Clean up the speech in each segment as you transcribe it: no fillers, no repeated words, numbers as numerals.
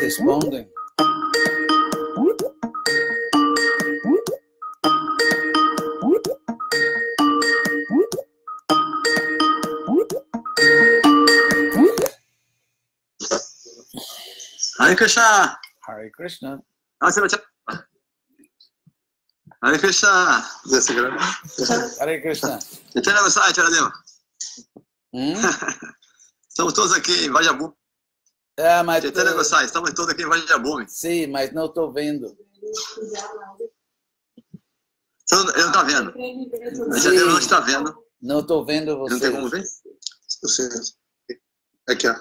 respondem. Hare Krishna. Hare Krishna. Hare Krishna. Hare Krishna. Entende a mensagem, Charadeva? Estamos todos aqui em Vajabhumi. Mas Entende a mensagem? Estamos todos aqui em Vajabhumi. sim, mas não estou vendo. Você não está vendo. A Charadeva não está vendo. Não estou vendo você. Não tem como ver? Aqui, ó.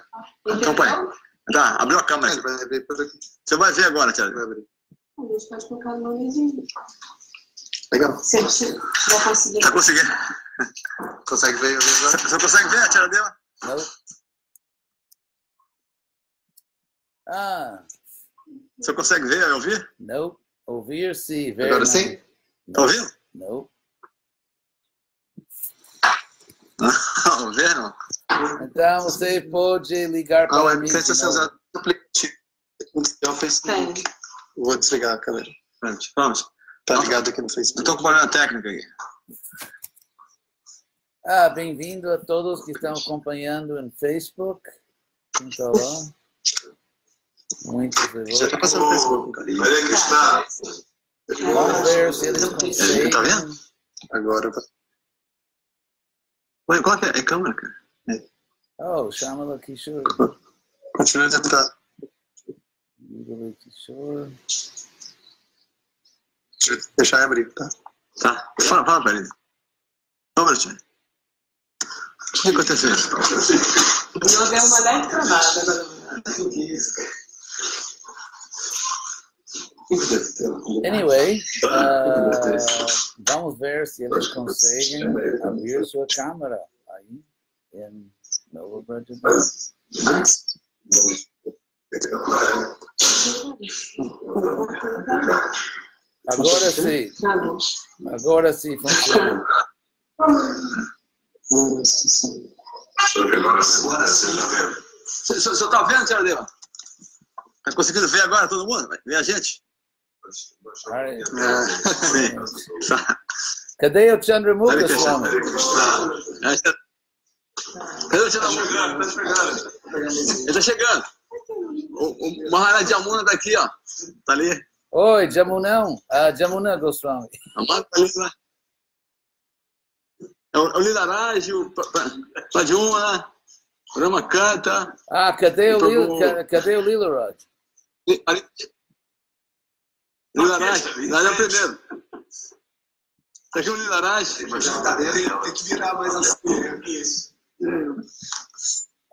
Acompanha. Tá, abriu a câmera aqui. Você vai ver agora, Charadeva. Deus pode colocar no nomezinho. Legal. Se vai conseguir. Tá conseguindo? Consegue ver? Você consegue ver a Charadeva? Não. Você consegue ver e ouvir? Não. Ouvir, sim. Ver, Agora não. sim? Tá ouvindo? Não. Não, ver não. Então você pode ligar para mim. Não sei se você usar o aplicativo. Tem. Vou desligar a câmera. Vamos. Tá ligado aqui no Facebook. Estou com problema técnico aqui. Bem-vindo a todos que estão acompanhando no Facebook. Então, lá. Muitos de Já vocês. tá passando no Facebook. Hare Krishna. Vamos ver se eles conseguem. Tá vendo? Agora tá. Ué, qual que é? É câmera, cara? Oh, Shamala Kishore. Continua a tentar. Yugala Kishore. Deixar abrir, tá? Tá. Fala pra ele. Vamos, Tia. O que aconteceu? Eu dei uma leve travada agora. Anyway, vamos ver se eles conseguem abrir sua câmera aí em Nova Brasileira. Agora sim funciona. Você tá vendo, Charadeva? Tá conseguindo ver agora todo mundo? Vai ver a gente? Sim. Tá. Cadê o Chandramukha Swami? Cadê o Chandramukha? Ele tá chegando. O Maharaj Jamuna tá aqui, ó. Tá ali. Oi, Jamunão. Jamuna Goswami. Amado tá ali lá. É o Lilaraj, o Pajuma, o Ramakanta. Cadê o Lilaraj? Lilaraj, Lilaraj é o primeiro. Tá aqui o Lilaraj. Tem que virar mais assim. Isso.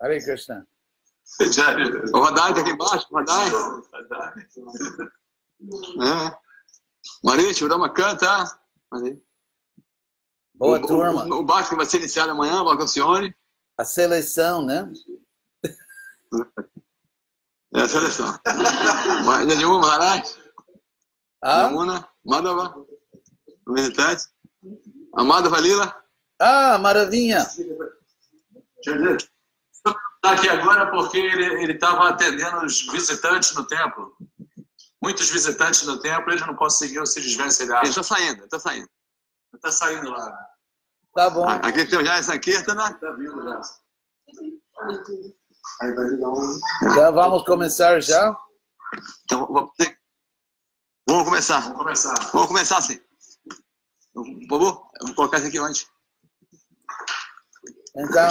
Hare Krishna. O Radai tá aqui embaixo, o Radai. Marite, o Ramakanta. Boa turma. O Básico vai ser iniciado amanhã, o Balcancione. A seleção, né? É a seleção. Jadimu Maharaj. Yamuna, Madhava. O visitante. Amado Valila. Maravilha. Está aqui agora porque ele estava atendendo os visitantes no templo. Muitos visitantes no templo, ele não conseguiu se desvencilhar. Ele está saindo, Está saindo lá. Tá bom. Aqui tem o Jai Sankirtana. Está vindo já. Aí vai ligar um. Então vamos começar já? Então, vamos começar. Vamos começar sim. Por favor, eu vou colocar isso aqui antes. Então,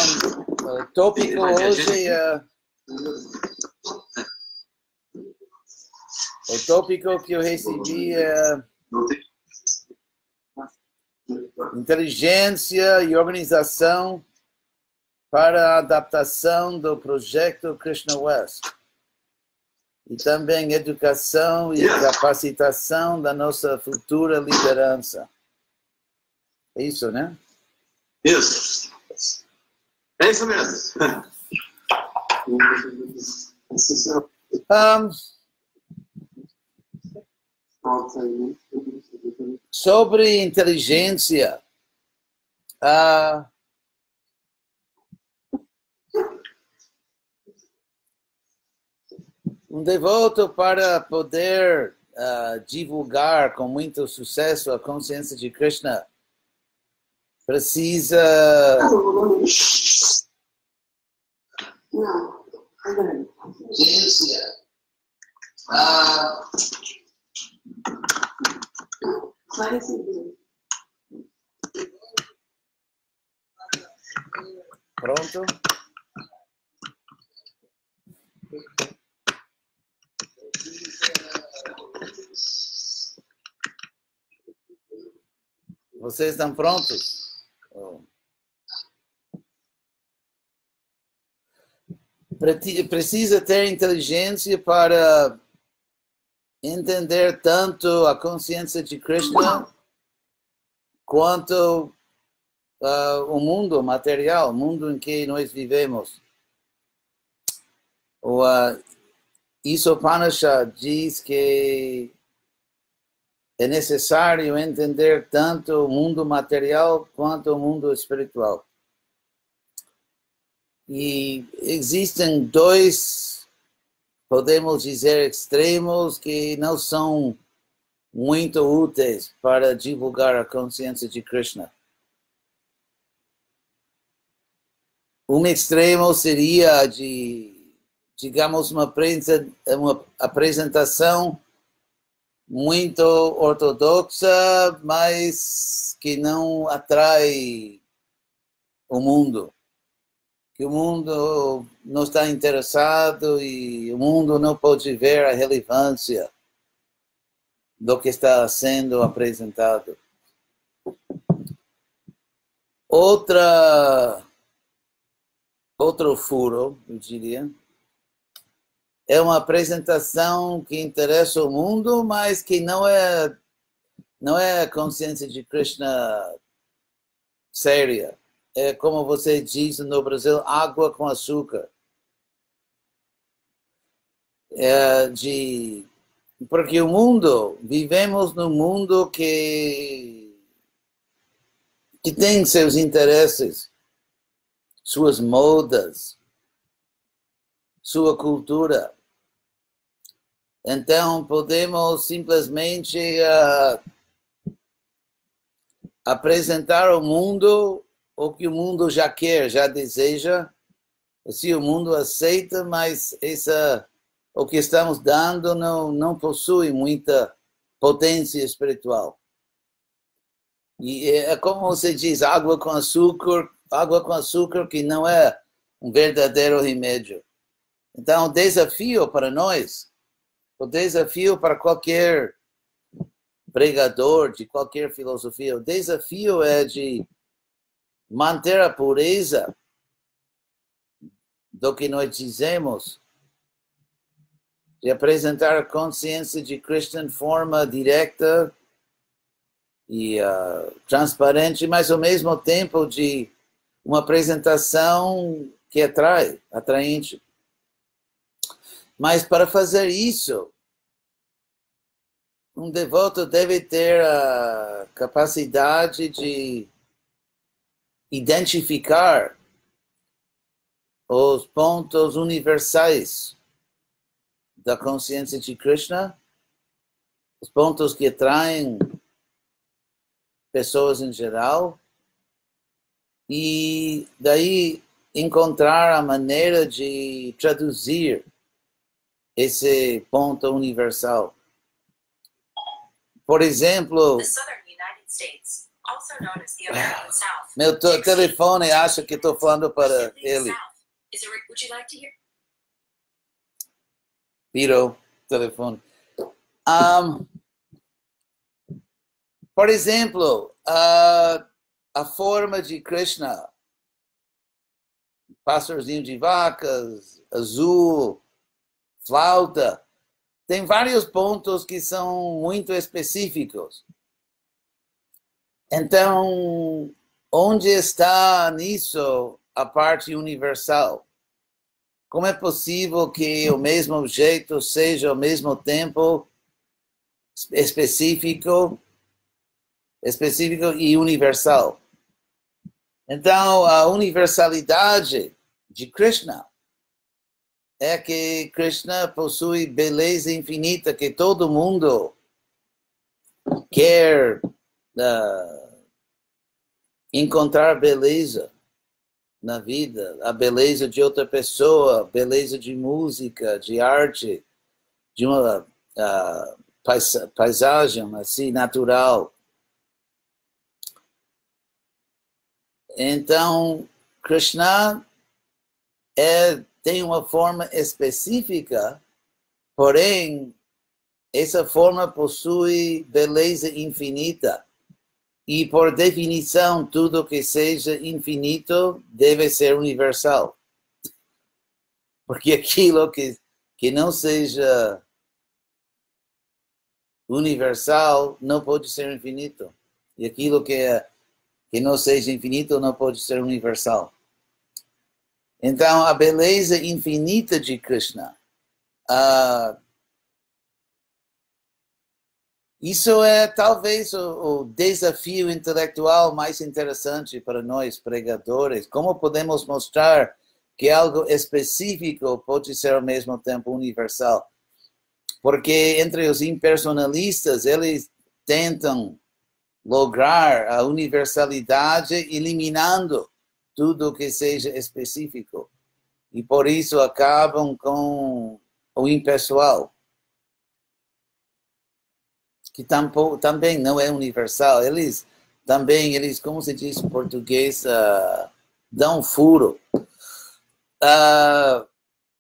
o tópico hoje é... O tópico que eu recebi é... Inteligência e organização para a adaptação do projeto Krishna West. E também educação e capacitação da nossa futura liderança. É isso, né? Isso. É isso mesmo. Sobre inteligência, Um devoto para poder divulgar com muito sucesso a consciência de Krishna precisa pronto? Vocês estão prontos? Precisa ter inteligência para entender tanto a consciência de Krishna quanto o mundo material, o mundo em que nós vivemos. O Isopanishad diz que é necessário entender tanto o mundo material quanto o mundo espiritual. E existem dois, podemos dizer, extremos que não são muito úteis para divulgar a consciência de Krishna. Um extremo seria digamos, uma apresentação muito ortodoxa, mas que não atrai o mundo. Que o mundo não está interessado e o mundo não pode ver a relevância do que está sendo apresentado. Outro furo, eu diria, é uma apresentação que interessa o mundo, mas que não é a consciência de Krishna séria. É como você diz no Brasil, água com açúcar. Porque o mundo, vivemos num mundo que tem seus interesses, suas modas, sua cultura. Então, podemos simplesmente apresentar ao mundo o que o mundo já quer, já deseja. Se o mundo aceita, mas o que estamos dando não possui muita potência espiritual. E é como você diz, água com açúcar que não é um verdadeiro remédio. Então, o desafio para nós, o desafio para qualquer pregador de qualquer filosofia, o desafio é de manter a pureza do que nós dizemos, de apresentar a consciência de Krishna de forma direta e transparente, mas ao mesmo tempo de uma apresentação que é atraente. Mas para fazer isso, um devoto deve ter a capacidade de identificar os pontos universais da consciência de Krishna, os pontos que atraem pessoas em geral, e daí encontrar a maneira de traduzir esse ponto universal. Por exemplo, meu telefone acha que estou falando para ele. Virou telefone. Por exemplo, a forma de Krishna, pastorzinho de vacas, azul, flauta, tem vários pontos que são muito específicos. Então, onde está nisso a parte universal? Como é possível que o mesmo objeto seja ao mesmo tempo específico e universal? Então, a universalidade de Krishna é que Krishna possui beleza infinita, que todo mundo quer encontrar beleza na vida, a beleza de outra pessoa, beleza de música, de arte, de uma paisagem assim natural. Então, Krishna tem uma forma específica, porém, essa forma possui beleza infinita. E, por definição, tudo que seja infinito deve ser universal. Porque aquilo que não seja universal não pode ser infinito. E aquilo que não seja infinito não pode ser universal. Então, a beleza infinita de Krishna, isso é talvez o desafio intelectual mais interessante para nós, pregadores. Como podemos mostrar que algo específico pode ser ao mesmo tempo universal? Porque entre os impersonalistas, eles tentam lograr a universalidade eliminando tudo que seja específico. E por isso acabam com o impessoal, que também não é universal. Eles, como se diz em português, dão furo.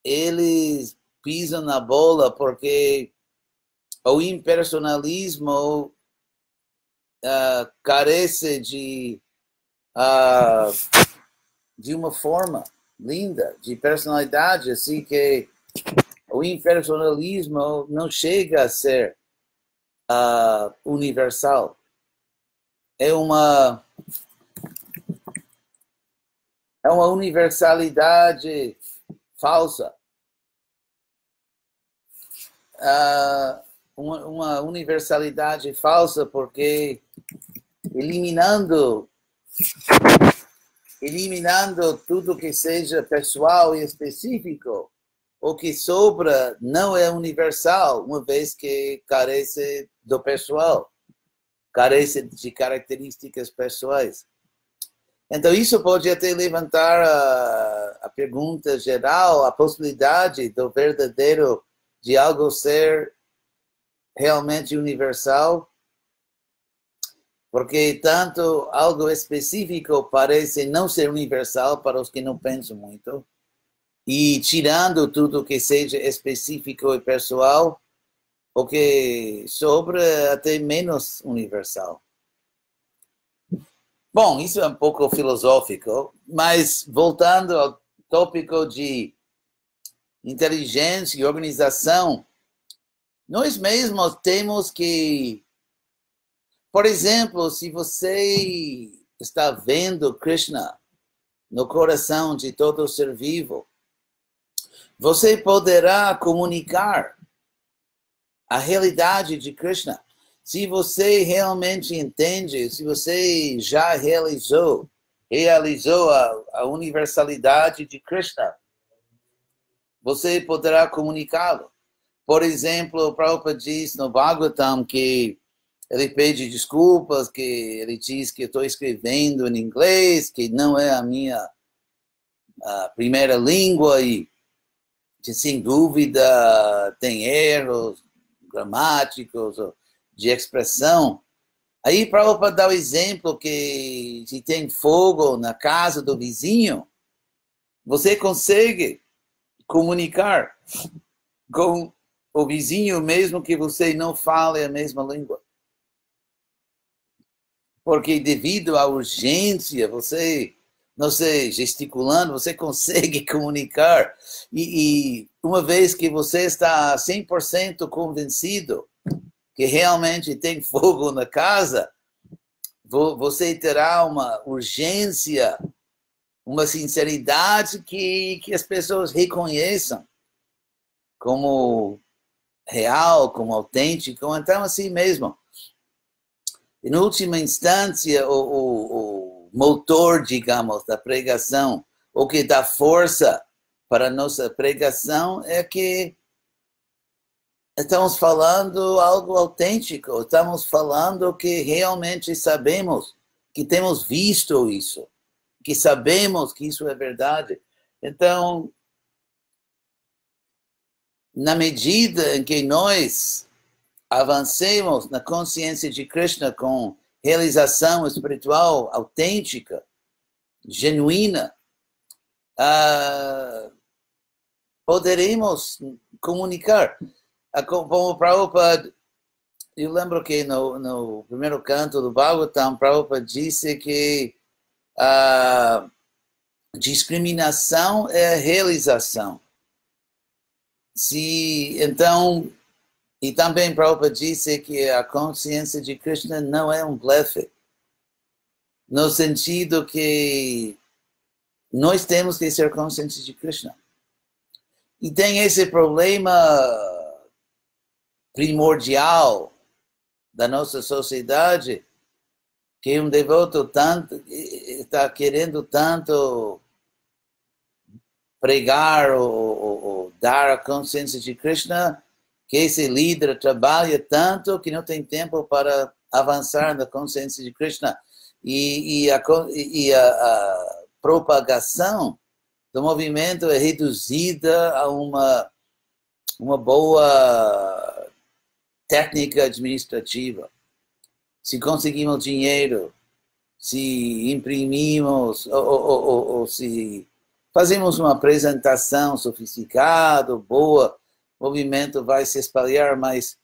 Eles pisam na bola porque o impersonalismo carece de uma forma linda, de personalidade, assim que o impersonalismo não chega a ser universal. É uma universalidade falsa. Uma universalidade falsa porque eliminando tudo que seja pessoal e específico, o que sobra não é universal, uma vez que carece do pessoal, carece de características pessoais. Então, isso pode até levantar a pergunta geral, a possibilidade do verdadeiro, de algo ser realmente universal, porque tanto algo específico parece não ser universal para os que não pensam muito, e tirando tudo que seja específico e pessoal, o que sobra é até menos universal. Bom, isso é um pouco filosófico, mas voltando ao tópico de inteligência e organização, nós mesmos temos que, por exemplo, se você está vendo Krishna no coração de todo ser vivo, você poderá comunicar a realidade de Krishna. Se você realmente entende, se você já realizou a universalidade de Krishna, você poderá comunicá-lo. Por exemplo, o Prabhupada diz no Bhagavatam que ele pede desculpas, que ele diz que eu estou escrevendo em inglês, que não é a minha primeira língua e que, sem dúvida, tem erros gramáticos de expressão. Aí Prabhupada dá o exemplo que se tem fogo na casa do vizinho, você consegue comunicar com o vizinho mesmo que você não fale a mesma língua. Porque devido à urgência, você, não sei, gesticulando, você consegue comunicar. E uma vez que você está 100% convencido que realmente tem fogo na casa, você terá uma urgência, uma sinceridade que as pessoas reconheçam como real, como autêntico. Então, assim mesmo. Em última instância, o motor, digamos, da pregação, o que dá força para nossa pregação é que estamos falando algo autêntico, estamos falando que realmente sabemos, que temos visto isso, que sabemos que isso é verdade. Então, na medida em que nós avancemos na consciência de Krishna com realização espiritual autêntica, genuína, poderemos comunicar. Como Prabhupada, eu lembro que no primeiro canto do Bhagavatam, Prabhupada disse que a discriminação é a realização. Então, e também Prabhupada disse que a consciência de Krishna não é um blefe, no sentido que nós temos que ser conscientes de Krishna. E tem esse problema primordial da nossa sociedade, que um devoto está querendo tanto pregar ou dar a consciência de Krishna, que esse líder trabalha tanto que não tem tempo para avançar na consciência de Krishna. E a propagação do movimento é reduzida a uma boa técnica administrativa. Se conseguimos dinheiro, se imprimimos, ou se fazemos uma apresentação sofisticada, boa, o movimento vai se espalhar, mas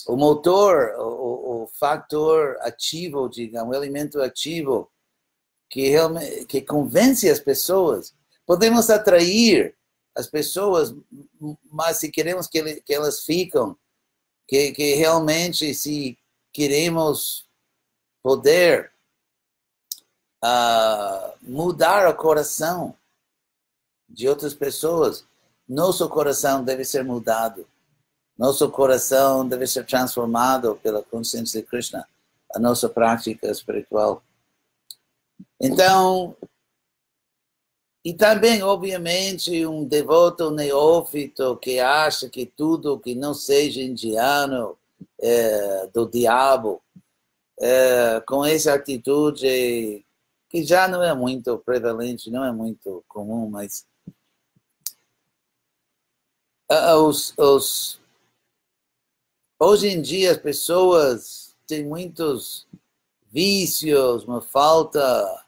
o motor, o fator ativo, digamos, o elemento ativo que convence as pessoas, podemos atrair as pessoas, mas se queremos que elas ficam, que realmente se queremos poder mudar o coração de outras pessoas, nosso coração deve ser mudado. Nosso coração deve ser transformado pela consciência de Krishna, a nossa prática espiritual. Então, e também, obviamente, um devoto neófito que acha que tudo que não seja indiano é do diabo, com essa atitude que já não é muito prevalente, não é muito comum, mas hoje em dia as pessoas têm muitos vícios, uma falta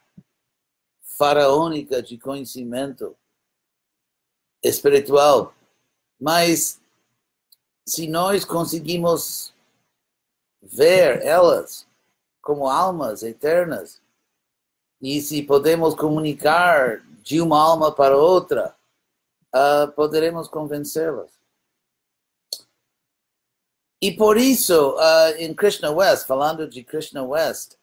faraônica de conhecimento espiritual. Mas se nós conseguimos ver elas como almas eternas, e se podemos comunicar de uma alma para outra, poderemos convencê-las. E por isso, em Krishna West, falando de Krishna West,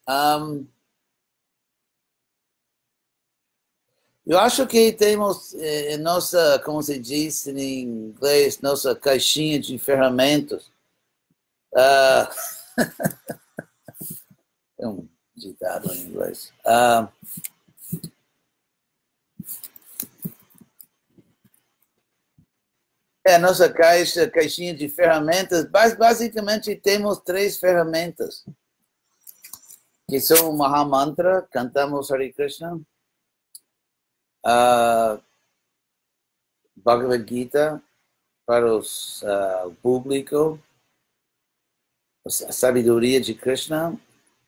eu acho que temos nossa, como se diz em inglês, nossa caixinha de ferramentas. É um ditado em inglês. Nossa caixinha de ferramentas, basicamente temos 3 ferramentas, que são o Mahamantra, cantamos Hare Krishna, Bhagavad Gita para o público, a sabedoria de Krishna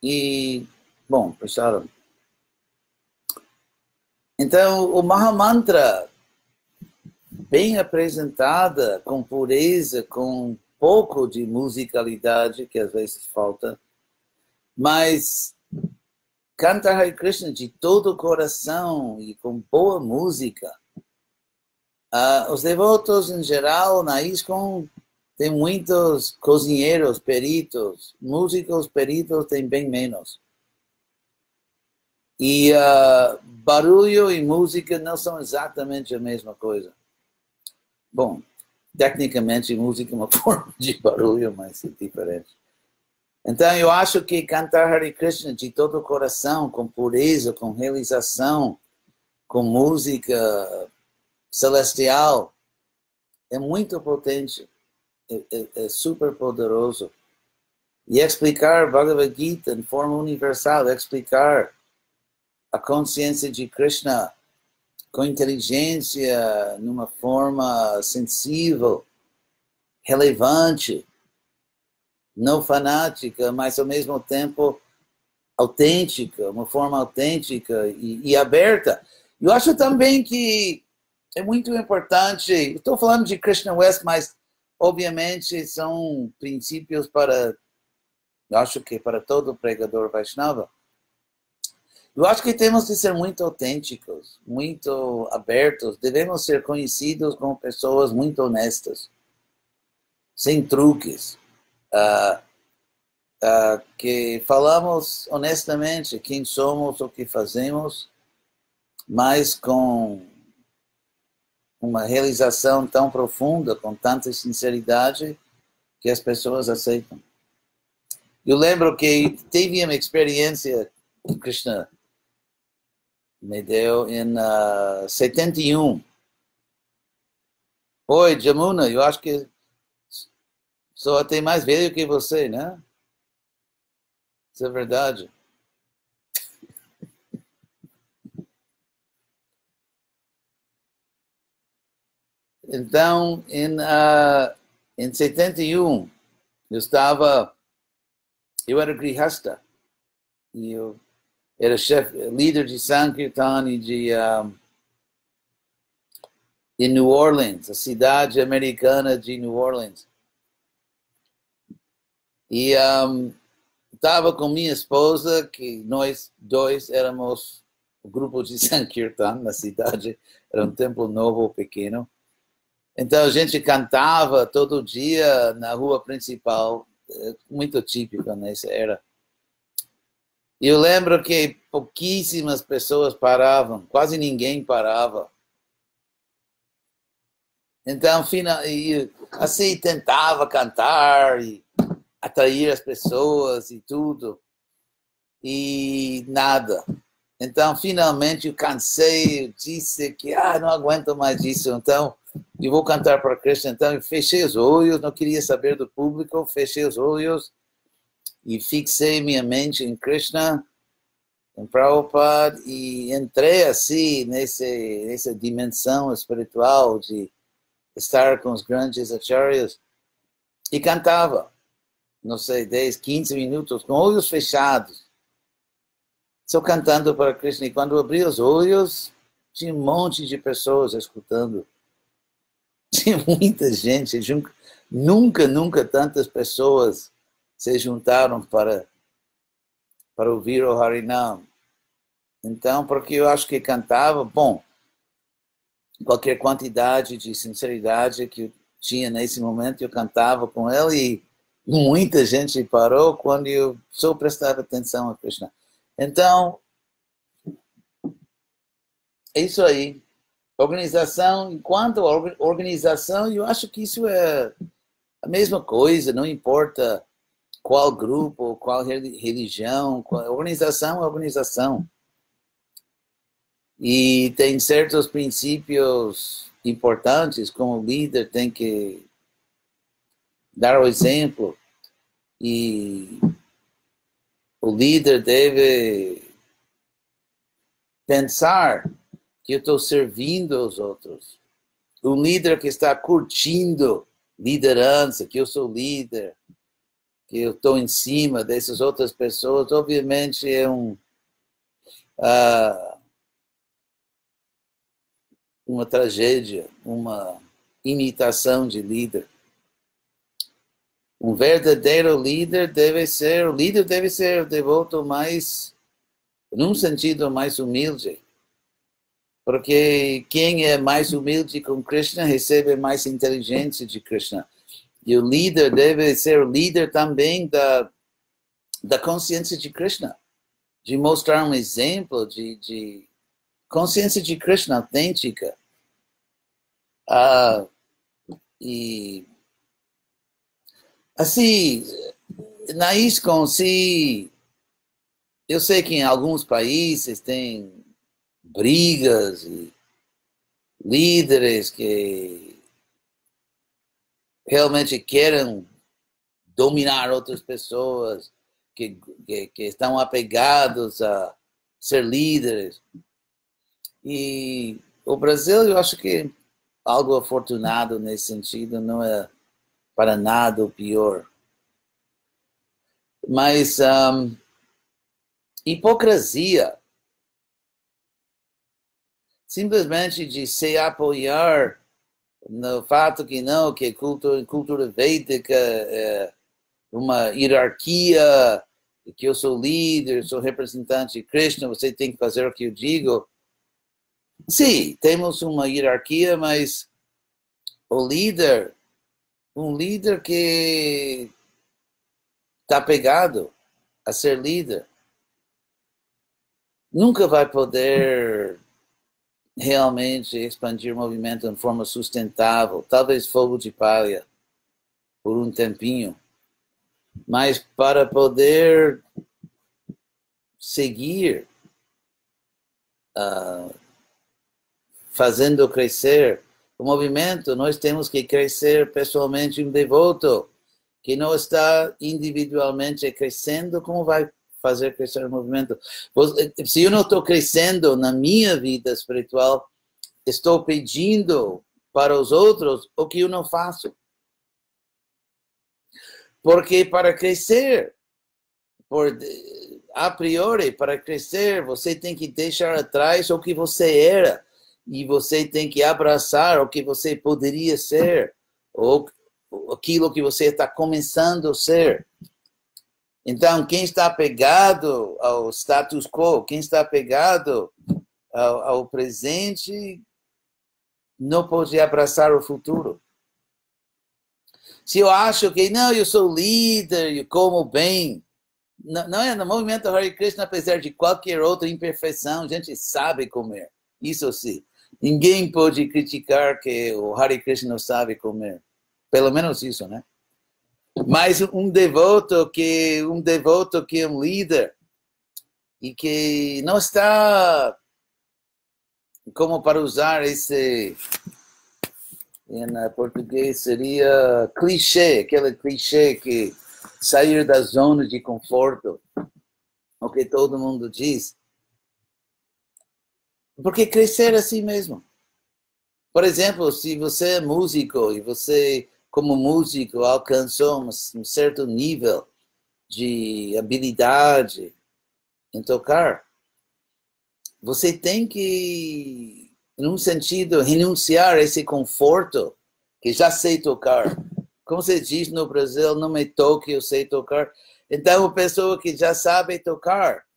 e, bom, Prasadam. Então, o Mahamantra, bem apresentada, com pureza, com um pouco de musicalidade, que às vezes falta, mas canta Hare Krishna de todo o coração e com boa música. Os devotos, em geral, na ISKCON, tem muitos cozinheiros, peritos, músicos, peritos, tem bem menos. E barulho e música não são exatamente a mesma coisa. Bom, tecnicamente, música é uma forma de barulho, mas é diferente. Então, eu acho que cantar Hare Krishna de todo o coração, com pureza, com realização, com música celestial é muito potente, é super poderoso. E explicar Bhagavad Gita em forma universal, explicar a consciência de Krishna com inteligência, numa forma sensível, relevante, não fanática, mas ao mesmo tempo autêntica, uma forma autêntica e aberta. Eu acho também que é muito importante, estou falando de Krishna West, mas obviamente são princípios para, eu acho que para todo pregador Vaishnava. Eu acho que temos de ser muito autênticos, muito abertos, devemos ser conhecidos como pessoas muito honestas, sem truques, que falamos honestamente quem somos, o que fazemos, mas com uma realização tão profunda, com tanta sinceridade, que as pessoas aceitam. Eu lembro que teve uma experiência que Krishna me deu em 71. Oi, Jamuna, eu acho que sou até mais velho que você, né? Isso é verdade. Então, em 71, eu era grihasta, e eu era líder de Sankirtan e em New Orleans, a cidade americana de New Orleans. E estava com minha esposa, que nós dois éramos o grupo de Sankirtan na cidade, era um templo novo, pequeno. Então a gente cantava todo dia na rua principal, muito típico nessa era. E eu lembro que pouquíssimas pessoas paravam, quase ninguém parava. Então, assim, tentava cantar e atrair as pessoas e tudo, e nada. Então, finalmente, eu cansei, eu disse que não aguento mais isso, então eu vou cantar para Krishna. Então, eu fechei os olhos, não queria saber do público, fechei os olhos e fixei minha mente em Krishna, em Prabhupada, e entrei assim nessa dimensão espiritual de estar com os grandes acharyas e cantava, não sei, 10, 15 minutos, com olhos fechados, só cantando para Krishna. E quando abri os olhos, tinha um monte de pessoas escutando. Tinha muita gente, nunca tantas pessoas se juntaram para ouvir o Harinam. Então, porque eu acho que cantava, bom, qualquer quantidade de sinceridade que eu tinha nesse momento, eu cantava com ele e muita gente parou quando eu só prestava atenção a Krishna. Então, é isso aí. Organização, enquanto organização, eu acho que isso é a mesma coisa, não importa qual grupo, qual religião, organização é organização. E tem certos princípios importantes, como o líder tem que dar o exemplo, e o líder deve pensar que eu estou servindo os outros. O líder que está curtindo liderança, que eu sou líder, que eu estou em cima dessas outras pessoas, obviamente é uma tragédia, uma imitação de líder. Um verdadeiro líder deve ser o devoto mais, num sentido mais humilde, porque quem é mais humilde com Krishna recebe mais inteligência de Krishna. E o líder deve ser o líder também da consciência de Krishna, de mostrar um exemplo de consciência de Krishna autêntica. E assim, na ISKCON, eu sei que em alguns países tem brigas líderes que realmente querem dominar outras pessoas, que estão apegados a ser líderes. E o Brasil, eu acho que algo afortunado nesse sentido, não é para nada o pior. Mas hipocrisia, simplesmente de se apoiar no fato que não, que cultura védica é uma hierarquia, que eu sou líder, sou representante de Krishna, você tem que fazer o que eu digo. Sim, temos uma hierarquia, mas o líder, um líder que está pegado a ser líder, nunca vai poder realmente expandir o movimento de forma sustentável. Talvez fogo de palha por um tempinho, mas para poder seguir fazendo crescer o movimento, nós temos que crescer pessoalmente. Um devoto que não está individualmente crescendo, como vai fazer crescer o movimento? Se eu não estou crescendo na minha vida espiritual, estou pedindo para os outros o que eu não faço. Porque para crescer, a priori, para crescer, você tem que deixar atrás o que você era. E você tem que abraçar o que você poderia ser, ou aquilo que você está começando a ser. Então, quem está apegado ao status quo, quem está apegado ao presente, não pode abraçar o futuro. Se eu acho que, não, eu sou líder, eu como bem, não é no movimento Hare Krishna, apesar de qualquer outra imperfeição, a gente sabe comer. Isso sim. Ninguém pode criticar que o Hare Krishna não sabe comer. Pelo menos isso, né? Mas um devoto que é um líder e que não está, como para usar esse, em português seria clichê, aquele clichê que sair da zona de conforto, o que todo mundo diz. Porque crescer assim mesmo. Por exemplo, se você é músico e você, como músico, alcançou um certo nível de habilidade em tocar, você tem que, em um sentido, renunciar a esse conforto que já sei tocar. Como se diz no Brasil, não me toque, eu sei tocar. Então, a pessoa que já sabe tocar,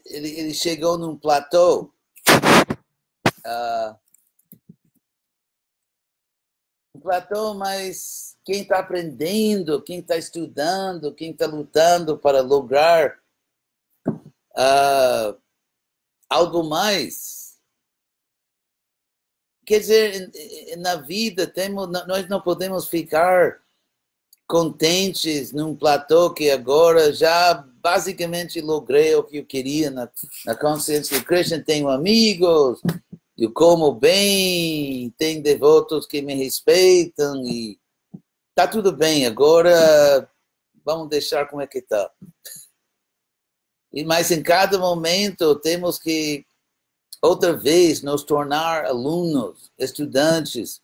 ele chegou num platô. Um platô, mas quem está aprendendo, quem está estudando, quem está lutando para lograr algo mais. Quer dizer, na vida nós não podemos ficar contentes num platô que agora já basicamente logrei o que eu queria na consciência de Krishna. Tenho amigos, eu como bem, tem devotos que me respeitam e tá tudo bem. Agora vamos deixar como é que tá. Mas em cada momento temos que outra vez nos tornar alunos, estudantes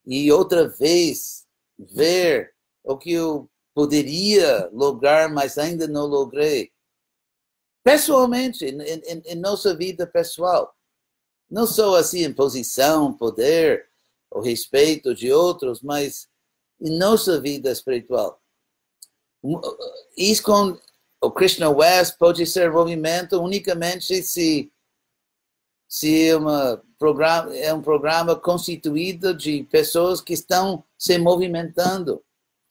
e outra vez ver o que eu poderia lograr, mas ainda não logrei. Pessoalmente, em nossa vida pessoal. Não só assim em posição, poder, o respeito de outros, mas em nossa vida espiritual. Isso com o Krishna West pode ser movimento unicamente se é um programa constituído de pessoas que estão se movimentando.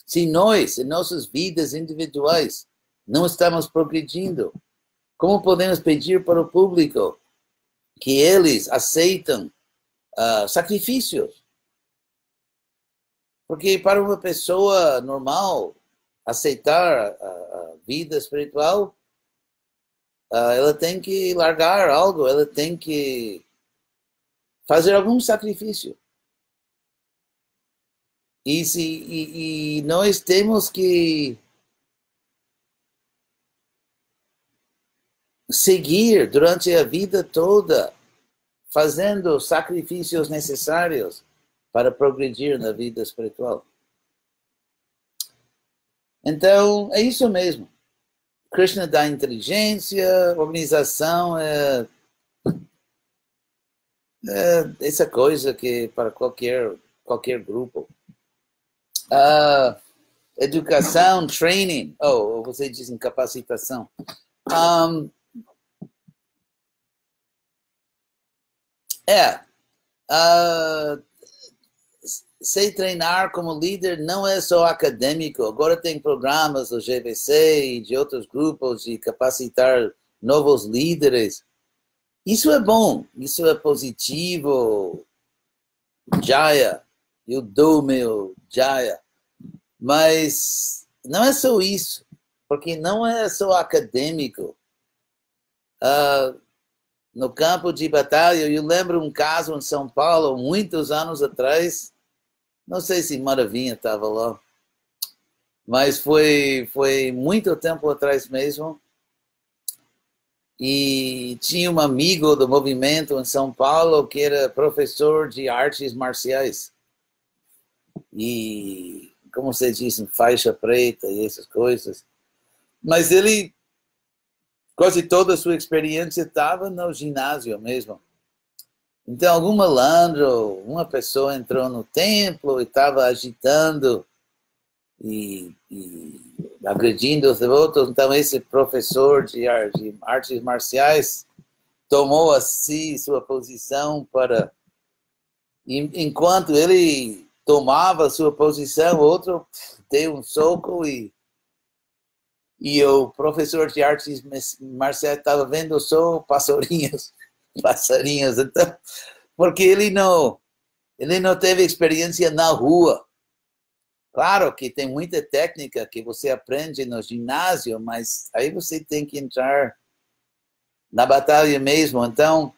Se nós, em nossas vidas individuais, não estamos progredindo, como podemos pedir para o público que eles aceitam sacrifícios? Porque para uma pessoa normal aceitar a vida espiritual, ela tem que largar algo, ela tem que fazer algum sacrifício. E nós temos que seguir durante a vida toda, fazendo sacrifícios necessários para progredir na vida espiritual. Então, é isso mesmo. Krishna dá inteligência, organização, essa coisa que para qualquer grupo. Educação, training, você diz em capacitação. Sei treinar como líder não é só acadêmico. Agora tem programas do GBC e de outros grupos de capacitar novos líderes. Isso é bom, isso é positivo. Jaya, eu dou meu Jaya. Mas não é só isso, porque não é só acadêmico. No campo de batalha, eu lembro um caso em São Paulo, muitos anos atrás. Não sei se Maravinha estava lá, mas foi muito tempo atrás mesmo. E tinha um amigo do movimento em São Paulo que era professor de artes marciais. E, como você disse, faixa preta e essas coisas. Mas ele, quase toda a sua experiência estava no ginásio mesmo. Então, algum malandro, uma pessoa entrou no templo e estava agitando e agredindo os devotos. Então, esse professor de artes marciais tomou assim sua posição para... Enquanto ele tomava sua posição, o outro deu um soco e o professor de artes marciais estava vendo só passarinhos. Então, porque ele não teve experiência na rua. Claro que tem muita técnica que você aprende no ginásio, mas aí você tem que entrar na batalha mesmo. Então,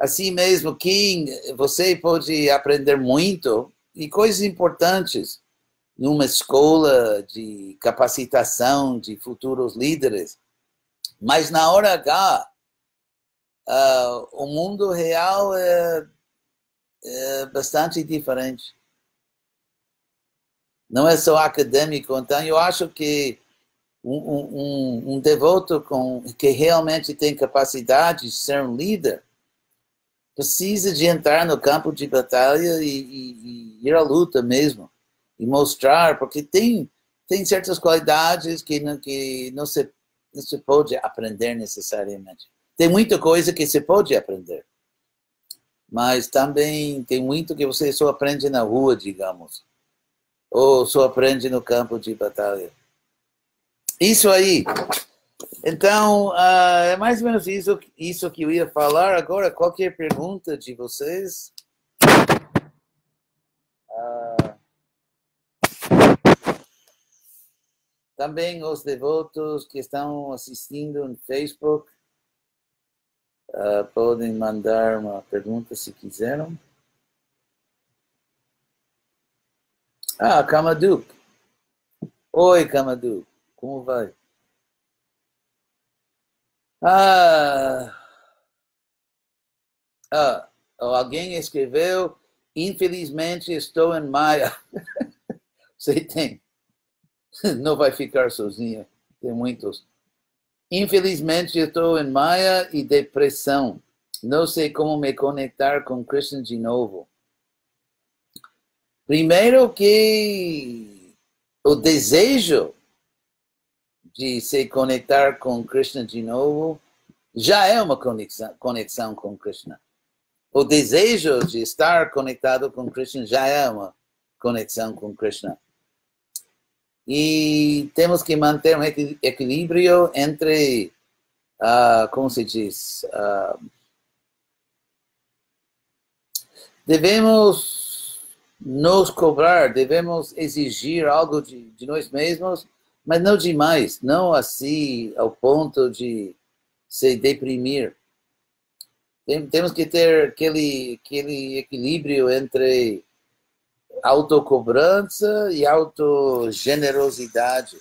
assim mesmo, você pode aprender muito e coisas importantes numa escola de capacitação de futuros líderes. Mas na hora H, o mundo real é bastante diferente. Não é só acadêmico. Então, eu acho que um devoto que realmente tem capacidade de ser um líder precisa de entrar no campo de batalha e ir à luta mesmo. E mostrar, porque tem certas qualidades que não se pode aprender necessariamente. Tem muita coisa que se pode aprender, mas também tem muito que você só aprende na rua, digamos, ou só aprende no campo de batalha. Isso aí. Então, é mais ou menos isso que eu ia falar. Agora, qualquer pergunta de vocês? Também os devotos que estão assistindo no Facebook, podem mandar uma pergunta se quiserem. Kamaduk. Oi, Kamaduk. Como vai? Alguém escreveu, infelizmente estou em Maia. Você tem. Não vai ficar sozinha. Tem muitos. Infelizmente, estou em Maia e depressão. Não sei como me conectar com Krishna de novo. Primeiro que o desejo de se conectar com Krishna de novo já é uma conexão com Krishna. O desejo de estar conectado com Krishna já é uma conexão com Krishna. E temos que manter um equilíbrio entre, como se diz, devemos nos cobrar, devemos exigir algo de nós mesmos, mas não demais, não assim ao ponto de se deprimir. Temos que ter aquele equilíbrio entre autocobrança e autogenerosidade.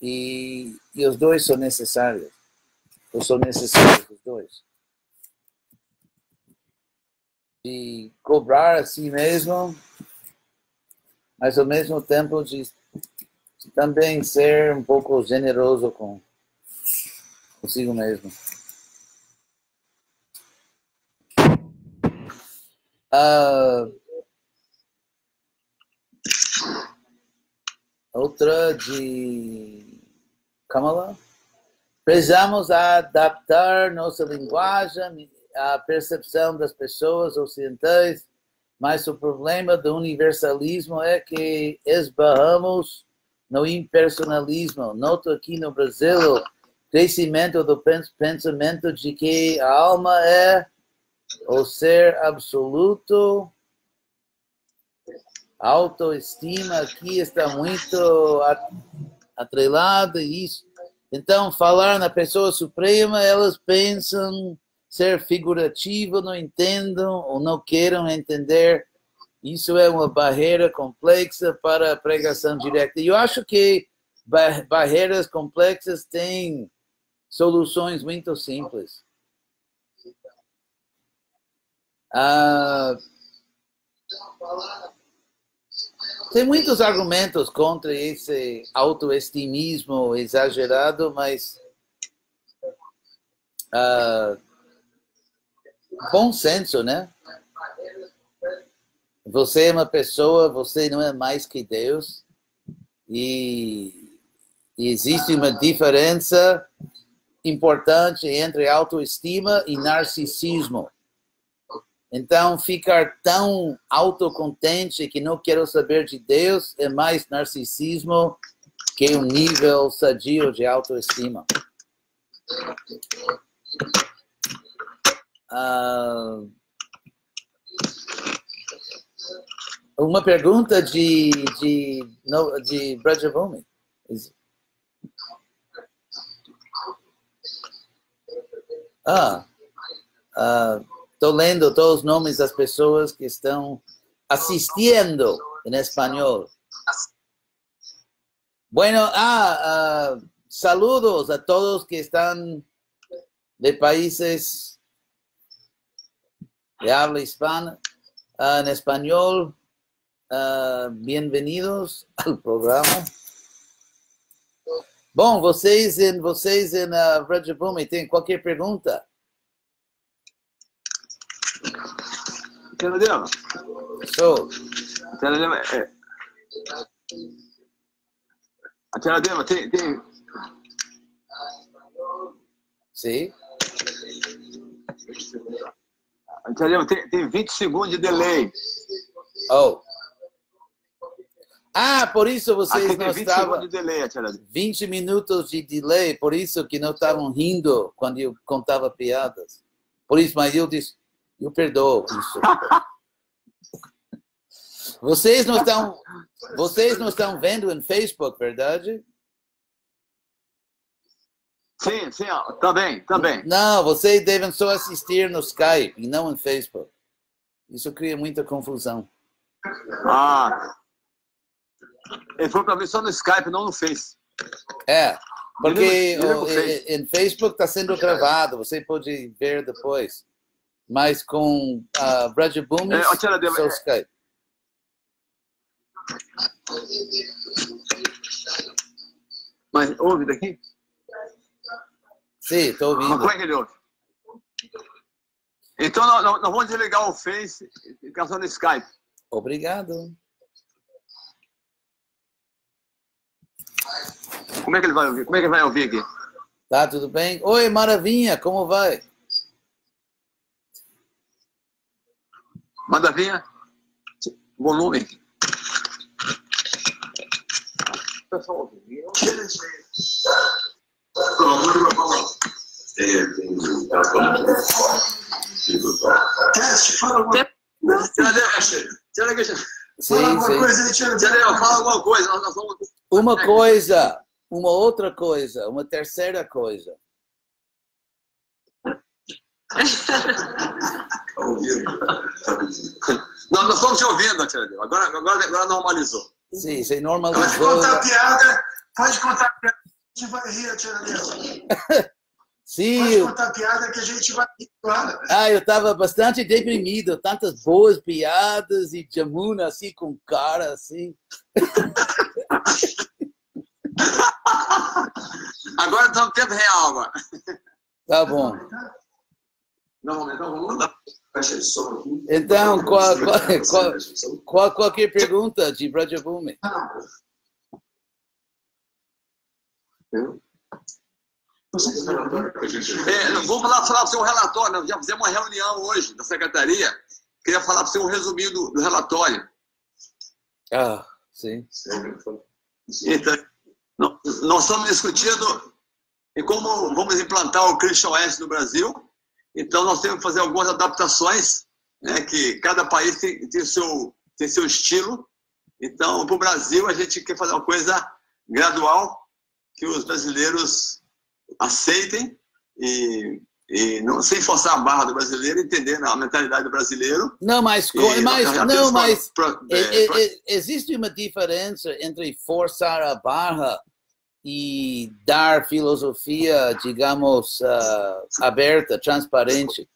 E os dois são necessários. Ou são necessários os dois. De cobrar a si mesmo, mas ao mesmo tempo de também ser um pouco generoso consigo mesmo. Outra de Kamala. Precisamos adaptar nossa linguagem à percepção das pessoas ocidentais, mas o problema do universalismo é que esbarramos no impersonalismo. Noto aqui no Brasil o crescimento do pensamento de que a alma é o ser absoluto. A autoestima aqui está muito atrelada a isso. Então, falar na pessoa suprema, elas pensam ser figurativo, não entendam ou não queiram entender. Isso é uma barreira complexa para a pregação direta. E eu acho que barreiras complexas têm soluções muito simples. Tem muitos argumentos contra esse autoestimismo exagerado, mas bom senso, né? Você é uma pessoa, você não é mais que Deus, e existe uma diferença importante entre autoestima e narcisismo. Então, ficar tão autocontente que não quero saber de Deus é mais narcisismo que um nível sadio de autoestima. Uma pergunta de Brajabhumi. Estou lendo todos os nomes das pessoas que estão assistindo em espanhol. Bueno, saludos a todos que están de países de habla hispana en español. Bienvenidos al programa. Bom, vocês em Brajabhumi têm qualquer pergunta? Tiradema. Sou. Tiradema, tem... Sim. Tiradema, tem 20 segundos de delay. Oh. Por isso vocês não estavam... 20 minutos de delay, por isso que não estavam rindo quando eu contava piadas. Por isso, mas eu disse... Eu perdoo isso. Vocês não estão vendo em Facebook, verdade? Sim, também. Não, vocês devem só assistir no Skype e não em Facebook. Isso cria muita confusão. Ele foi para ver só no Skype, não no Face. Porque em Facebook está sendo gravado, você pode ver depois. Mas com Brajabhumi, só Skype. Mas ouve daqui? Sim, estou ouvindo. Mas como é que ele ouve? Então, nós vamos desligar o Face e ficar só no Skype. Obrigado. Como é que ele vai ouvir? Como é que ele vai ouvir aqui? Tá, tudo bem? Oi, Maravinha, como vai? Maravinha, volume. Pessoal, Uma outra coisa, uma terceira coisa. Não, nós estamos te ouvindo, Tia Adel. Agora normalizou. Sim, você Pode normalizou. contar piada. Pode contar piada. A gente vai rir, Tia Adel. Sim. Pode contar piada que a gente vai rir, claro. Eu estava bastante deprimido. Tantas boas piadas e Jamuna assim, com cara assim. Agora estamos no tempo real. Agora. Tá bom. Não, então vamos mudar. Então, qualquer pergunta de Brajabhumi? Vou falar para você um relatório. Nós já fizemos uma reunião hoje da secretaria. Queria falar para você um resuminho do relatório. Ah, sim. Então, nós estamos discutindo em como vamos implantar o Christian Oeste no Brasil. Então, nós temos que fazer algumas adaptações, né, que cada país tem seu estilo. Então, para o Brasil, a gente quer fazer uma coisa gradual, que os brasileiros aceitem e não, sem forçar a barra do brasileiro, entendendo a mentalidade do brasileiro. Não, mas existe uma diferença entre forçar a barra e dar filosofia, digamos, aberta, transparente.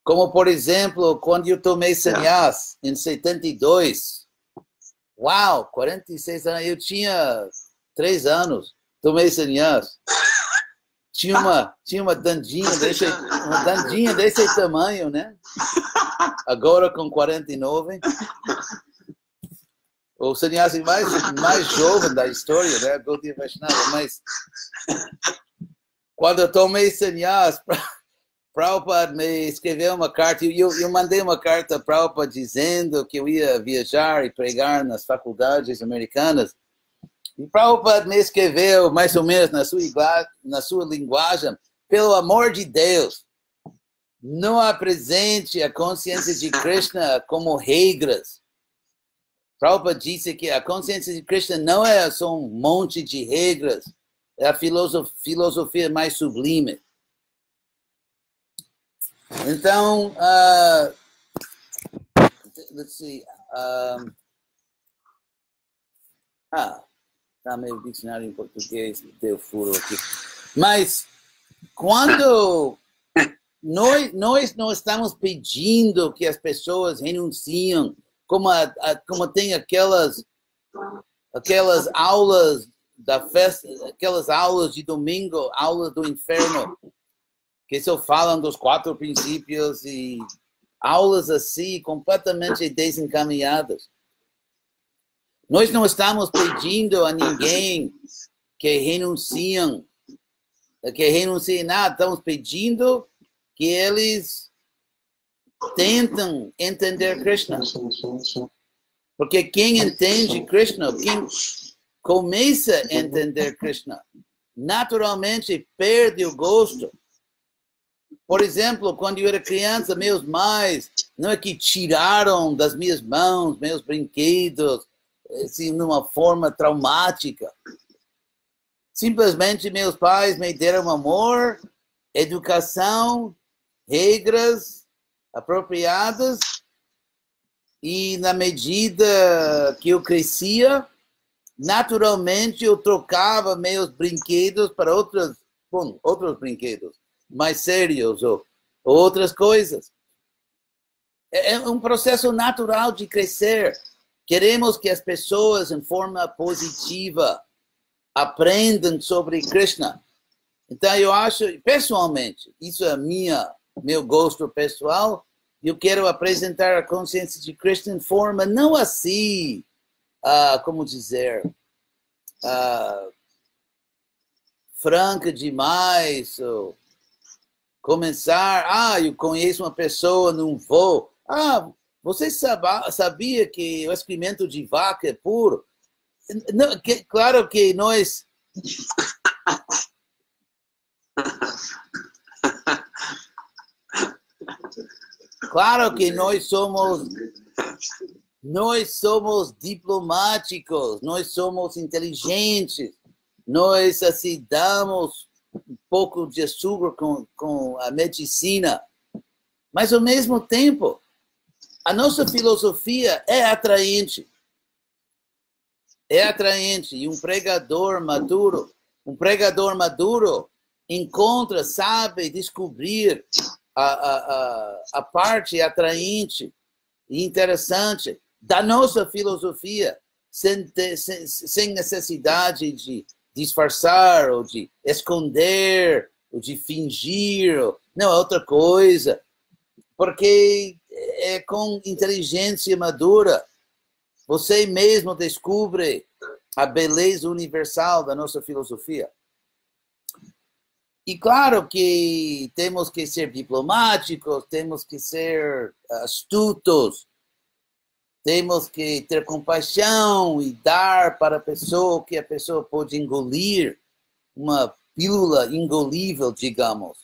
Como, por exemplo, quando eu tomei sannyas em 72. Uau, 46 anos. Eu tinha 3 anos. Tomei sannyas. Tinha uma dandinha desse tamanho, né? Agora com 49. O sannyasi mais jovem da história, né? Gaudiya Vaishnava, mas quando eu tomei sannyas, Prabhupada me escreveu uma carta, eu mandei uma carta para Prabhupada dizendo que eu ia viajar e pregar nas faculdades americanas. E Prabhupada me escreveu mais ou menos na sua linguagem: pelo amor de Deus, não apresente a consciência de Krishna como regras. Prabhupada disse que a consciência de Krishna não é só um monte de regras, é a filosofia mais sublime. Então, let's see. Tá meio dicionário em português, deu furo aqui. Mas, quando nós não estamos pedindo que as pessoas renunciem, como tem aquelas aulas da festa, aquelas aulas de domingo, aulas do inferno, que só falam dos 4 princípios e aulas assim, completamente desencaminhadas. Nós não estamos pedindo a ninguém que renunciem nada, estamos pedindo que eles tentem entender Krishna. Porque quem entende Krishna, quem começa a entender Krishna, naturalmente perde o gosto. Por exemplo, quando eu era criança, meus pais não é que tiraram das minhas mãos meus brinquedos, assim, numa forma traumática. Simplesmente meus pais me deram amor, educação, regras apropriadas, e na medida que eu crescia, naturalmente eu trocava meus brinquedos para outros brinquedos mais sérios ou outras coisas. É um processo natural de crescer. Queremos que as pessoas, em forma positiva, aprendam sobre Krishna. Então, eu acho, pessoalmente, isso é meu gosto pessoal, eu quero apresentar a consciência de Krishna em forma não assim, como dizer, franca demais, ou começar, eu conheço uma pessoa, não vou. Você sabia que o excremento de vaca é puro? Não, claro que nós... Claro que nós somos diplomáticos, nós somos inteligentes, nós assim damos pouco de açúcar com a medicina. Mas, ao mesmo tempo, a nossa filosofia é atraente. É atraente. E um pregador maduro encontra, sabe descobrir a parte atraente e interessante da nossa filosofia, sem necessidade de disfarçar, ou de esconder, ou de fingir. Não, é outra coisa. Porque é com inteligência madura. Você mesmo descobre a beleza universal da nossa filosofia. E claro que temos que ser diplomáticos, temos que ser astutos, temos que ter compaixão e dar para a pessoa o que a pessoa pode engolir, uma pílula engolível, digamos.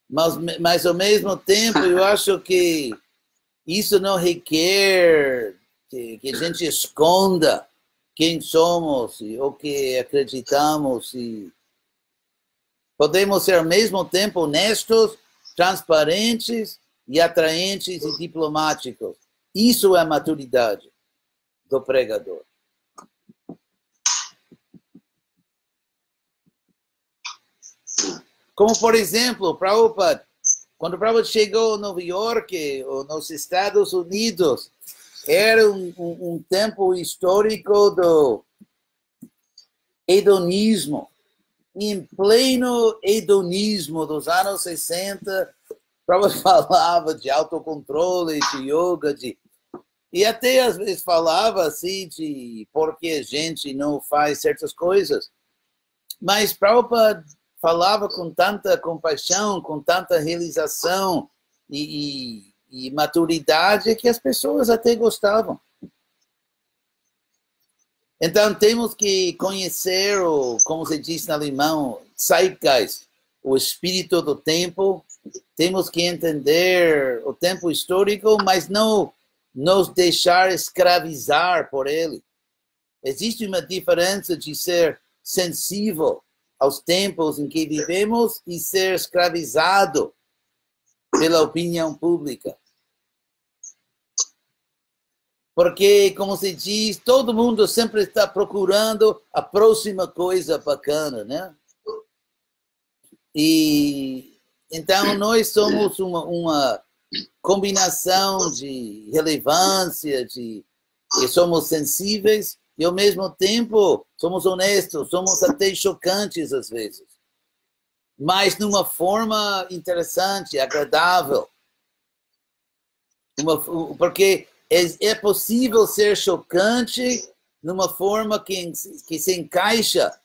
Mas ao mesmo tempo, eu acho que isso não requer que a gente esconda quem somos ou que acreditamos. E podemos ser ao mesmo tempo honestos, transparentes e atraentes e diplomáticos. Isso é a maturidade do pregador. Como, por exemplo, Prabhupada, quando Prabhupada chegou a Nova York, ou nos Estados Unidos, era um tempo histórico do hedonismo. Em pleno hedonismo dos anos 60, Prabhupada falava de autocontrole, de yoga, e até às vezes falava assim de por que a gente não faz certas coisas. Mas Prabhupada falava com tanta compaixão, com tanta realização e maturidade que as pessoas até gostavam. Então, temos que conhecer, como se diz no alemão, Zeitgeist, o espírito do tempo. Temos que entender o tempo histórico, mas não nos deixar escravizar por ele. Existe uma diferença de ser sensível aos tempos em que vivemos e ser escravizado pela opinião pública. Porque, como se diz, todo mundo sempre está procurando a próxima coisa bacana, né? E então nós somos uma combinação de relevância, e somos sensíveis e, ao mesmo tempo, somos honestos, somos até chocantes às vezes. Mas numa forma interessante, agradável. Porque é possível ser chocante numa forma que se encaixa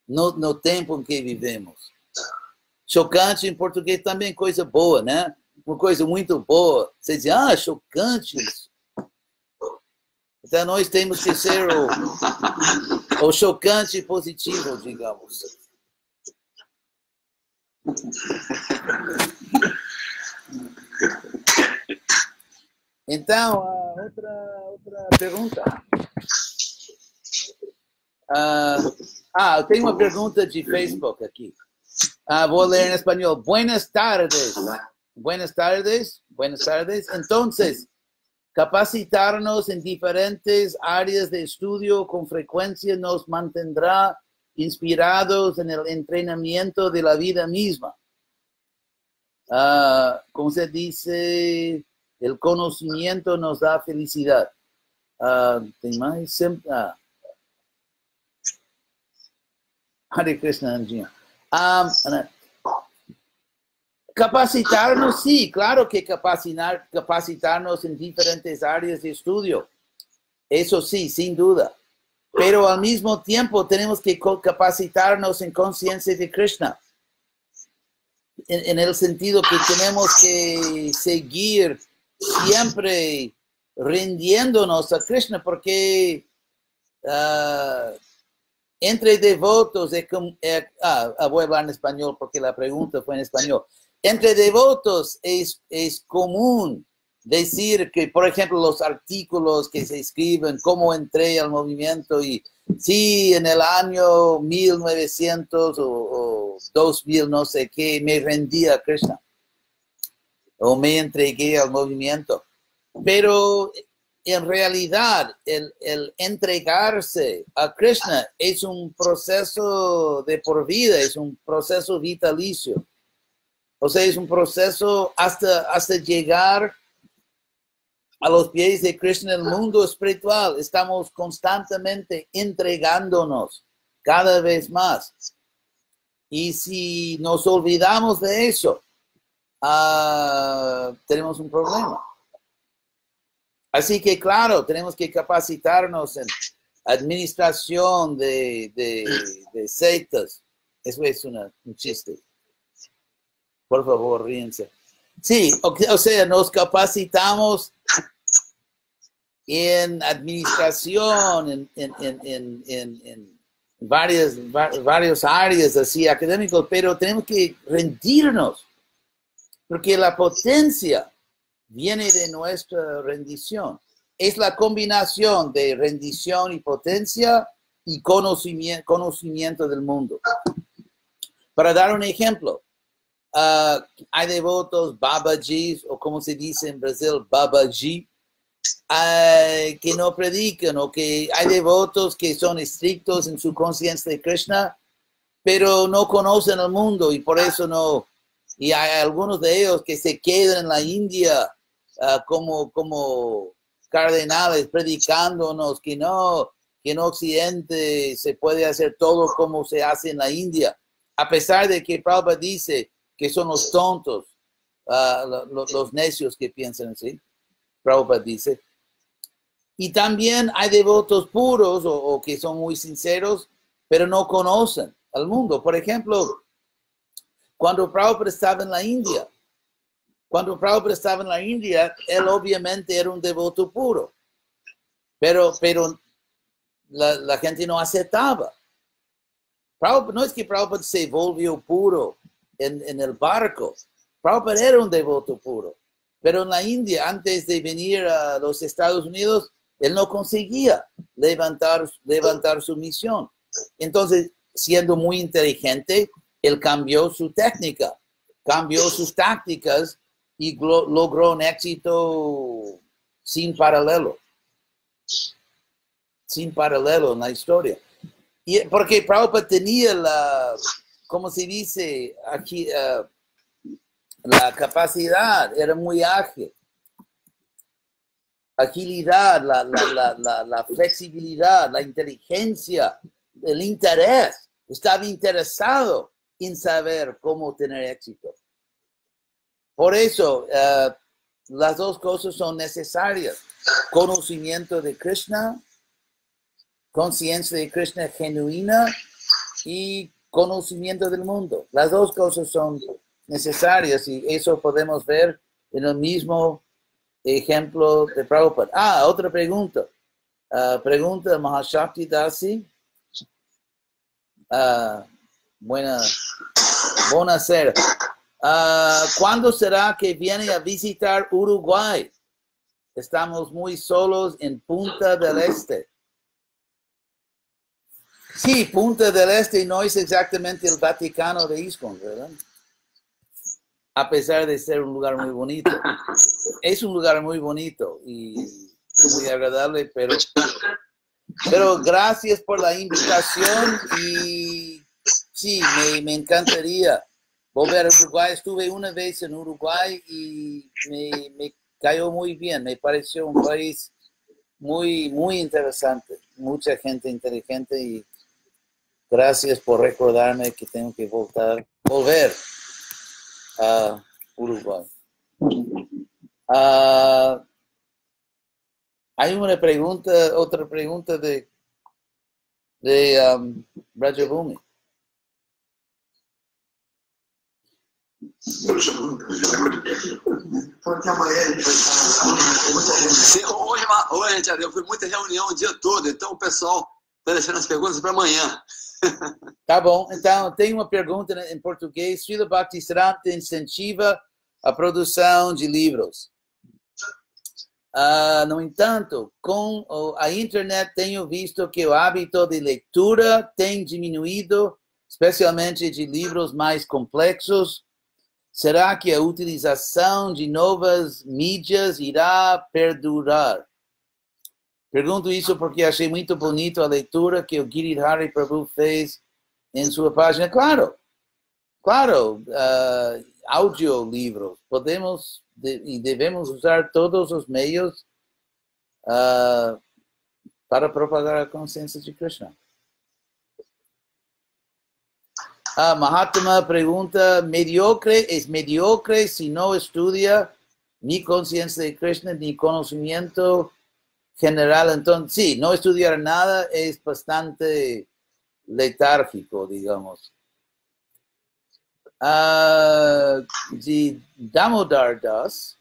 no tempo em que vivemos. Chocante em português também é coisa boa, né? Uma coisa muito boa. Você diz, chocante isso. Então, nós temos que ser o chocante positivo, digamos. Então, outra pergunta. Eu tenho uma pergunta de Facebook aqui. Vou ler em espanhol. Buenas tardes. Buenas tardes. Buenas tardes. Entonces, capacitarnos en diferentes áreas de estudio con frecuencia nos mantendrá inspirados en el entrenamiento de la vida misma. Como se dice, el conocimiento nos da felicidad. Tem mais? Hare Krishna, Anjinha. Capacitarnos, sí, claro que capacitarnos en diferentes áreas de estudio. Eso sí, sin duda. Pero al mismo tiempo tenemos que capacitarnos en conciencia de Krishna. En el sentido que tenemos que seguir siempre rindiéndonos a Krishna, porque entre devotos voy a hablar en español porque la pregunta fue en español. Entre devotos es común decir que, por ejemplo, los artículos que se escriben, cómo entré al movimiento, y sí, en el año 1900 o 2000 no sé qué, me rendí a Krishna o me entregué al movimiento. Pero en realidad el entregarse a Krishna es un proceso de por vida, es un proceso vitalicio. O sea, es un proceso hasta llegar a los pies de Krishna en el mundo espiritual. Estamos constantemente entregándonos cada vez más. Y si nos olvidamos de eso, tenemos un problema. Así que, claro, tenemos que capacitarnos en administración de sectas. Eso es un chiste. Por favor, ríense. Sí, o sea, nos capacitamos en administración, en varias áreas así académicas, pero tenemos que rendirnos, porque la potencia viene de nuestra rendición. Es la combinación de rendición y potencia y conocimiento del mundo. Para dar un ejemplo, hay devotos Babajis, o como se dice en Brasil, Babaji, que no predican, o que hay devotos que son estrictos en su conciencia de Krishna, pero no conocen el mundo y por eso no. Y hay algunos de ellos que se quedan en la India como cardenales predicándonos que en Occidente se puede hacer todo como se hace en la India, a pesar de que Prabhupada dice que son los tontos, los necios que piensan así. Prabhupada dice. Y también hay devotos puros o que son muy sinceros, pero no conocen al mundo. Por ejemplo, cuando Prabhupada estaba en la India, él obviamente era un devoto puro, pero la gente no aceptaba. No es que Prabhupada se volvió puro en el barco. Prabhupada era un devoto puro, pero en la India, antes de venir a los Estados Unidos, él no conseguía levantar su misión. Entonces, siendo muy inteligente, él cambió su técnica, cambió sus tácticas y logró un éxito sin paralelo en la historia. Y porque Prabhupada tenía ¿cómo se dice aquí? La capacidad, era muy ágil. Agilidad, la flexibilidad, la inteligencia, el interés. Estaba interesado en saber cómo tener éxito. Por eso, las dos cosas son necesarias. Conocimiento de Krishna, conciencia de Krishna genuina y conocimiento del mundo. Las dos cosas son necesarias y eso podemos ver en el mismo ejemplo de Prabhupada. Otra pregunta. Pregunta Mahashakti Dasi. Buonasera. ¿Cuándo será que viene a visitar Uruguay? Estamos muy solos en Punta del Este. Sí, Punta del Este no es exactamente el Vaticano de ISKCON, ¿verdad? A pesar de ser un lugar muy bonito. Es un lugar muy bonito y muy agradable, pero gracias por la invitación y sí, me encantaría volver a Uruguay. Estuve una vez en Uruguay y me cayó muy bien. Me pareció un país muy, muy interesante. Mucha gente inteligente y gracias por recordarme que tengo que volver a Uruguay. Hay otra pregunta de Brajabhumi. Porque amanhã ele vai Oi, Tiago, foi muita reunião o dia todo, então o pessoal está deixando as perguntas para amanhã. Tá bom, então tem uma pergunta em português. Srila Bhaktisiddhanta incentiva a produção de livros. No entanto, com a internet tenho visto que o hábito de leitura tem diminuído especialmente de livros mais complexos? Será que a utilização de novas mídias irá perdurar? Pergunto isso porque achei muito bonito a leitura que o Giridhari Prabhu fez em sua página. Claro, audiolivros. Podemos e devemos usar todos os meios para propagar a consciência de Krishna. Mahatma pergunta, ¿es mediocre si no estudia ni conciencia de Krishna ni conocimiento general? Entonces, sí, no estudiar nada es bastante letárgico, digamos. De Damodar Das,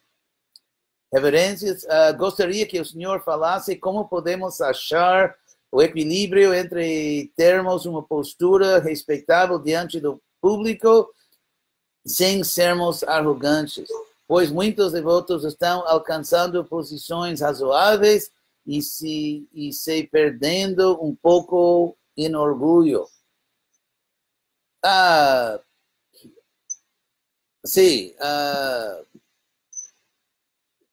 reverências, gostaria que o senhor falasse como podemos achar o equilíbrio entre termos uma postura respeitável diante do público sem sermos arrogantes, pois muitos devotos estão alcançando posições razoáveis e se perdendo um pouco em orgulho. Sim,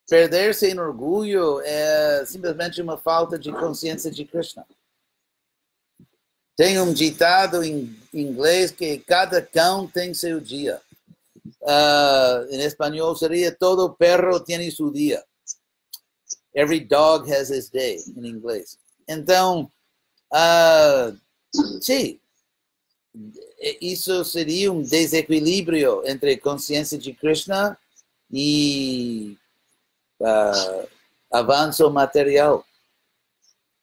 perder-se em orgulho é simplesmente uma falta de consciência de Krishna. Tem um ditado em inglês que cada cão tem seu dia. Em espanhol seria todo perro tem seu dia. Every dog has his day, em inglês. Então, sim, isso seria um desequilíbrio entre consciência de Krishna e avanço material.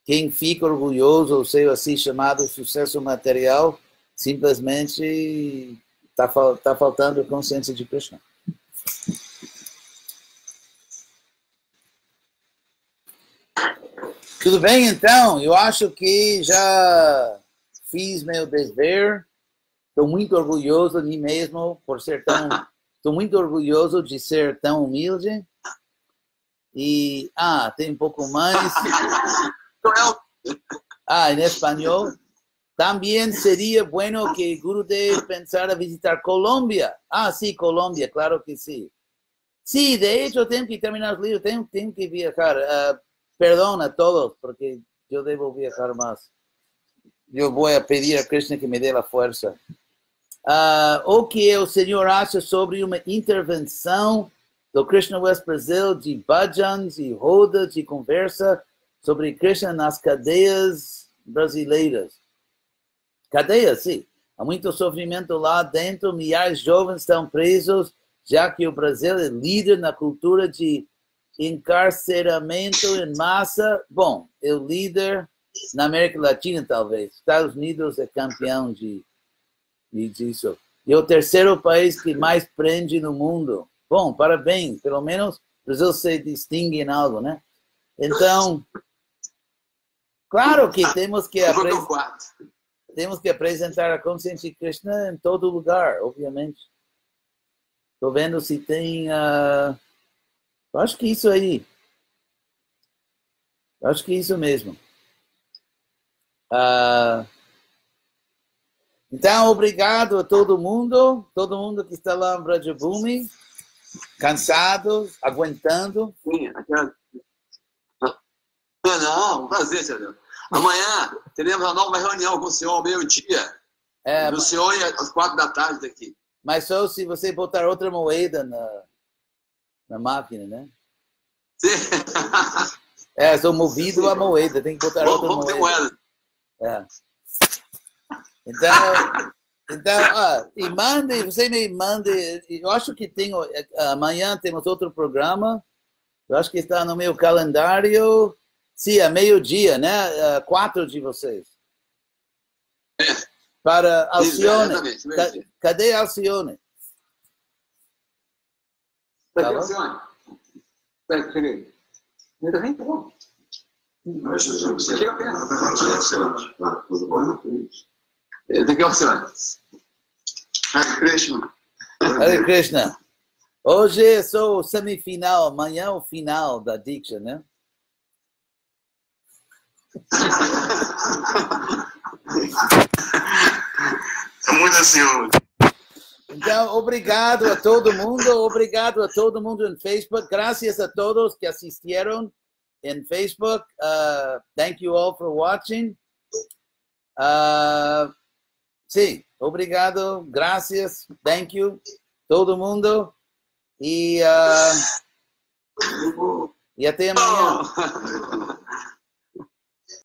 Quem fica orgulhoso do seu assim chamado sucesso material, simplesmente está faltando consciência de Krishna. Tudo bem, então? Eu acho que já fiz meu dever. Estou muito orgulhoso de mim mesmo por ser tão... Estou muito orgulhoso de ser tão humilde. E, tem um pouco mais. Em espanhol. También sería bueno que Gurudev pensara visitar Colombia. Sí, Colombia, claro que sí. Sí, de hecho, tengo que terminar los libros, tengo que viajar. Perdón a todos, porque yo debo viajar más. Yo voy a pedir a Krishna que me dé la fuerza. O que o senhor acha sobre uma intervenção do Krishna West Brasil de bhajans e rodas de conversa sobre Krishna nas cadeias brasileiras? Cadeias, sim. Há muito sofrimento lá dentro, milhares de jovens estão presos, já que o Brasil é líder na cultura de encarceramento em massa. Bom, é o líder na América Latina, talvez. Estados Unidos é campeão disso. E é o terceiro país que mais prende no mundo. Bom, parabéns. Pelo menos o Brasil se distingue em algo, né? Então, claro que temos que apresentar a consciência de Krishna em todo lugar, obviamente. Estou vendo se tem... Eu acho que isso aí. Eu acho que isso mesmo. Então, obrigado a todo mundo que está lá em Brajabhumi, cansados, aguentando. Sim, não, um prazer, senhor. Amanhã teremos uma nova reunião com o senhor ao meio-dia. Do senhor e às 4 da tarde daqui. Mas só se você botar outra moeda na máquina, né? Sim. Sou movido a moeda, tem que botar outra moeda. Ter moeda. Então, você me mande, eu acho que amanhã temos outro programa, eu acho que está no meu calendário, sim, a meio-dia, né? 4 de vocês. Para Alcione. Cadê Alcione? Tá Alcione? Cheguei. Ainda vem, tá bom. Chega perto. Daqui a Alcione. Hare Krishna. Hare Krishna. Hoje é só o semifinal, amanhã o final da Diksha, né? muito ansioso. Então, obrigado a todo mundo no Facebook. Graças a todos que assistiram em Facebook. Thank you all for watching. Sim, obrigado, graças, thank you, todo mundo. E até amanhã.